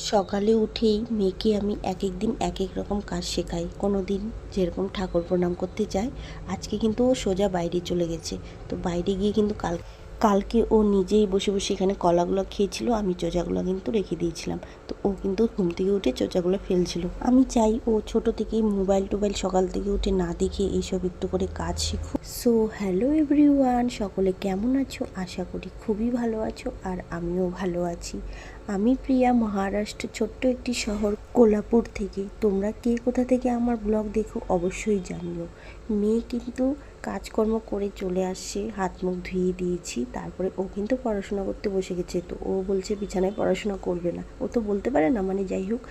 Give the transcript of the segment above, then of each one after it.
সকালে উঠেই মেয়েকে আমি এক এক দিন এক এক রকম কাজ শেখাই। কোনো দিন যেরকম ঠাকুর প্রণাম করতে যায়, আজকে কিন্তু ও সোজা বাইরে চলে গেছে। তো বাইরে গিয়ে কিন্তু কালকে ও নিজেই বসে বসে এখানে কলাগুলো খেয়েছিল, আমি চোচাগুলো কিন্তু রেখে দিয়েছিলাম। তো ও কিন্তু ঘুম থেকে উঠে চোচাগুলো ফেলছিল। আমি চাই ও ছোট থেকেই মোবাইল টোবাইল সকাল থেকে উঠে না দেখে এইসব একটু করে কাজ শিখুক। সো হ্যালো এভরিওয়ান, সকলে কেমন আছো? আশা করি খুবই ভালো আছো, আর আমিও ভালো আছি। আমি প্রিয়া, মহারাষ্ট্র ছোট্ট একটি শহর কোলাপুর থেকে। তোমরা কে কোথা থেকে আমার ব্লগ দেখো অবশ্যই জানিও। মেয়ে কিন্তু কাজকর্ম করে চলে আসছে, হাত মুখ ধুয়ে দিয়েছি, তারপরে ও কিন্তু পড়াশোনা করতে বসে গেছে। তো ও বলছে বিছানায় পড়াশোনা করবে না, ও তো বলতে পারে না, মানে যাই হোক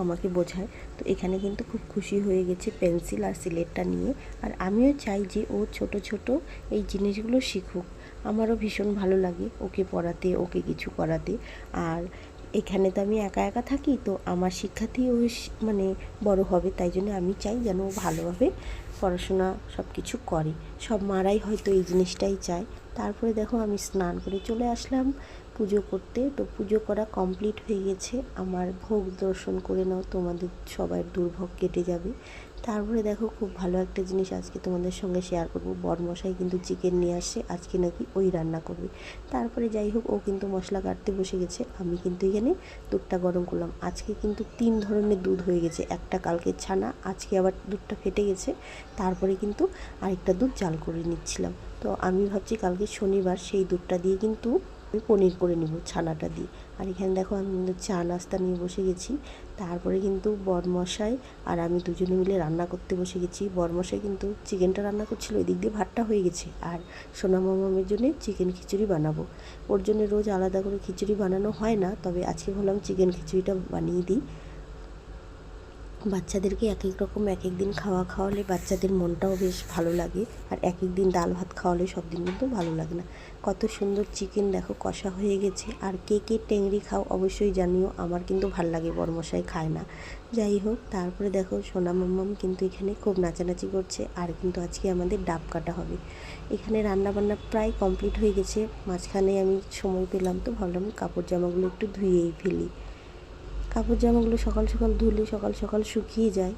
আমাকে বোঝায়। তো এখানে কিন্তু খুব খুশি হয়ে গেছে পেন্সিল আর সিলেটটা নিয়ে। আর আমিও চাই যে ও ছোট ছোট এই জিনিসগুলো শিখুক। আমারও ভীষণ ভালো লাগে ওকে পড়াতে, ওকে কিছু করাতে। আর এখানে তো আমি একা একা থাকি, তো আমার শিক্ষাতেই ও মানে বড় হবে, তাই জন্য আমি চাই যেন ও ভালোভাবে পড়াশোনা সব কিছু করে। সব মারাই হয়তো এই জিনিসটাই চায়। তারপরে দেখো আমি স্নান করে চলে আসলাম পুজো করতে। তো পুজো করা কমপ্লিট হয়ে গেছে। আমার ভোগ দর্শন করে নাও, তোমাদের সবার দুর্ভোগ কেটে যাবে। তারপরে দেখো খুব ভালো একটা জিনিস আজকে তোমাদের সঙ্গে শেয়ার করব। বরমশাই কিন্তু চিকেন নিয়ে আসছে, আজকে নাকি ওই রান্না করবে। তারপরে যাই হোক ও কিন্তু মশলা কাটতে বসে গেছে, আমি কিন্তু এখানে দুধটা গরম করলাম। আজকে কিন্তু 3 ধরনের দুধ হয়ে গেছে। একটা কালকে ছানা, আজকে আবার দুধটা ফেটে গেছে। তারপরে কিন্তু আরেকটা দুধ জাল করে নিচ্ছিলাম। তো আমি ভাবছি কালকে শনিবার, সেই দুধটা দিয়ে কিন্তু আমি পনির করে নিব ছানাটা দিয়ে। আর এখানে দেখো আমি কিন্তু চা নাস্তা নিয়ে বসে গেছি। তারপরে কিন্তু বরমশাই আর আমি দুজনে মিলে রান্না করতে বসে গেছি। বরমশাই কিন্তু চিকেনটা রান্না করছিল, এদিক দিয়ে ভাতটা হয়ে গেছে। আর সোনা মামামের জন্য চিকেন খিচুড়ি বানাবো। ওর জন্য রোজ আলাদা করে খিচুড়ি বানানো হয় না, তবে আজকে ভাবলাম চিকেন খিচুড়িটা বানিয়ে দিই। বাচ্চাদেরকে এক এক রকম এক এক দিন খাওয়ালে বাচ্চাদের মনটাও বেশ ভালো লাগে। আর এক এক দিন ডাল ভাত খাওয়ালে সব দিন কিন্তু ভালো লাগে না। কত সুন্দর চিকেন দেখো কষা হয়ে গেছে। আর কে কে টেংরি খাও অবশ্যই জানিও, আমার কিন্তু ভাল লাগে, বরমশাই খায় না। যাই হোক, তারপরে দেখো সোনা মাম্মাম কিন্তু এখানে খুব নাচানাচি করছে। আর কিন্তু আজকে আমাদের ডাব কাটা হবে। এখানে রান্নাবান্না প্রায় কমপ্লিট হয়ে গেছে। মাঝখানে আমি সময় পেলাম, তো ভাবলাম কাপড় জামাগুলো একটু ধুয়েই ফেলি। কাপড় জামাগুলো সকাল সকাল ধুলে সকাল সকাল শুকিয়ে যায়।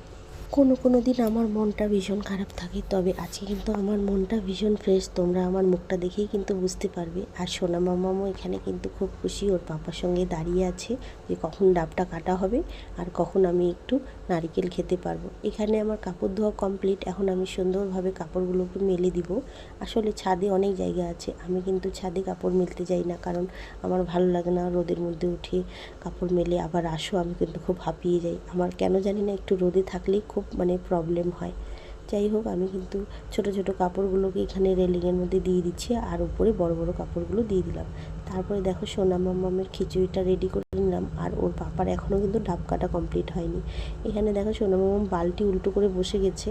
কোনো দিন আমার মনটা ভীষণ খারাপ থাকে, তবে আজকে কিন্তু আমার মনটা ভীষণ ফ্রেশ। তোমরা আমার মুখটা দেখেই কিন্তু বুঝতে পারবে। আর সোনা মামামও এখানে কিন্তু খুব খুশি, ওর পাপার সঙ্গে দাঁড়িয়ে আছে যে কখন ডাবটা কাটা হবে আর কখন আমি একটু নারিকেল খেতে পারবো। এখানে আমার কাপড় ধোয়া কমপ্লিট। এখন আমি সুন্দরভাবে কাপড়গুলোকে মেলে দিব। আসলে ছাদে অনেক জায়গা আছে, আমি কিন্তু ছাদে কাপড় মেলতে যাই না, কারণ আমার ভালো লাগে না রোদের মধ্যে উঠে কাপড় মেলে আবার আসো। আমি কিন্তু খুব হাঁপিয়ে যাই, আমার কেন জানি না একটু রোদে থাকলেই খুব প্রবলেম হয়। যাই হোক, আমি কিন্তু ছোট ছোট কাপড়গুলোকে এখানে রেলিংয়ের মধ্যে দিয়ে দিচ্ছি, আর উপরে বড় বড় কাপড়গুলো দিয়ে দিলাম। তারপরে দেখো সোনা মামামের খিচুড়িটা রেডি করে নিলাম। আর ওর পাপার এখনও কিন্তু ডাব কাটা কমপ্লিট হয়নি। এখানে দেখো সোনা মামাম বালতি উল্টো করে বসে গেছে।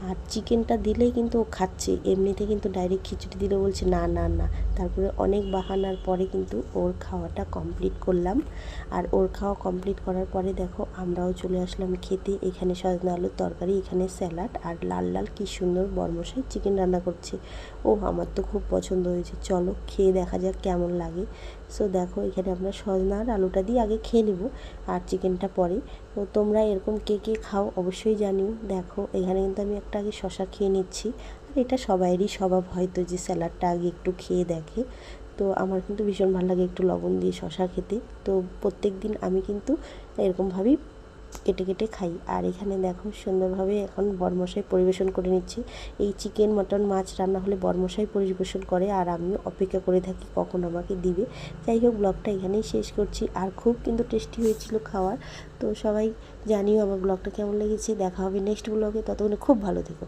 আর চিকেনটা দিলেই কিন্তু ও খাচ্ছে, এমনিতে কিন্তু ডাইরেক্ট খিচুড়ি দিলে বলছে না না না। তারপরে অনেক বাহানার পরে কিন্তু ওর খাওয়াটা কমপ্লিট করলাম। আর ওর খাওয়া কমপ্লিট করার পরে দেখো আমরাও চলে আসলাম খেতে। এখানে সজনা আলুর তরকারি, এখানে স্যালাড, আর লাল লাল কি সুন্দর বরমশাই চিকেন রান্না করছে। ও আমার তো খুব পছন্দ হয়েছে, চলো খেয়ে দেখা যাক কেমন লাগে। সো দেখো এখানে আমরা সজনা আর আলুটা দিয়ে আগে খেয়ে নেব, আর চিকেনটা পরে। তো তোমরা এরকম কে কে খাও অবশ্যই জানিও। দেখো এখানে কিন্তু আমি একটা আগে শশা খেয়ে নিচ্ছি। আর এটা সবাইয়েরই স্বভাব হয়তো যে স্যালাডটা আগে একটু খেয়ে দেখে। তো আমার কিন্তু ভীষণ ভালো লাগে একটু লবণ দিয়ে শশা খেতে। তো প্রত্যেক দিন আমি কিন্তু এরকমভাবেই কেটে কেটে খাই। আর এখানে দেখো সুন্দরভাবে এখন বরমশাই পরিবেশন করে নিচ্ছি। এই চিকেন মটন মাছ রান্না হলে বরমশাই পরিবেশন করে, আর আমিও অপেক্ষা করে থাকি কখন আমাকে দিবে। যাই হোক, ব্লগটা এখানেই শেষ করছি। আর খুব কিন্তু টেস্টি হয়েছিল খাওয়ার। তো সবাই জানিও আমার ব্লগটা কেমন লেগেছে। দেখা হবে নেক্সট ব্লগে, ততক্ষণে খুব ভালো থেকো।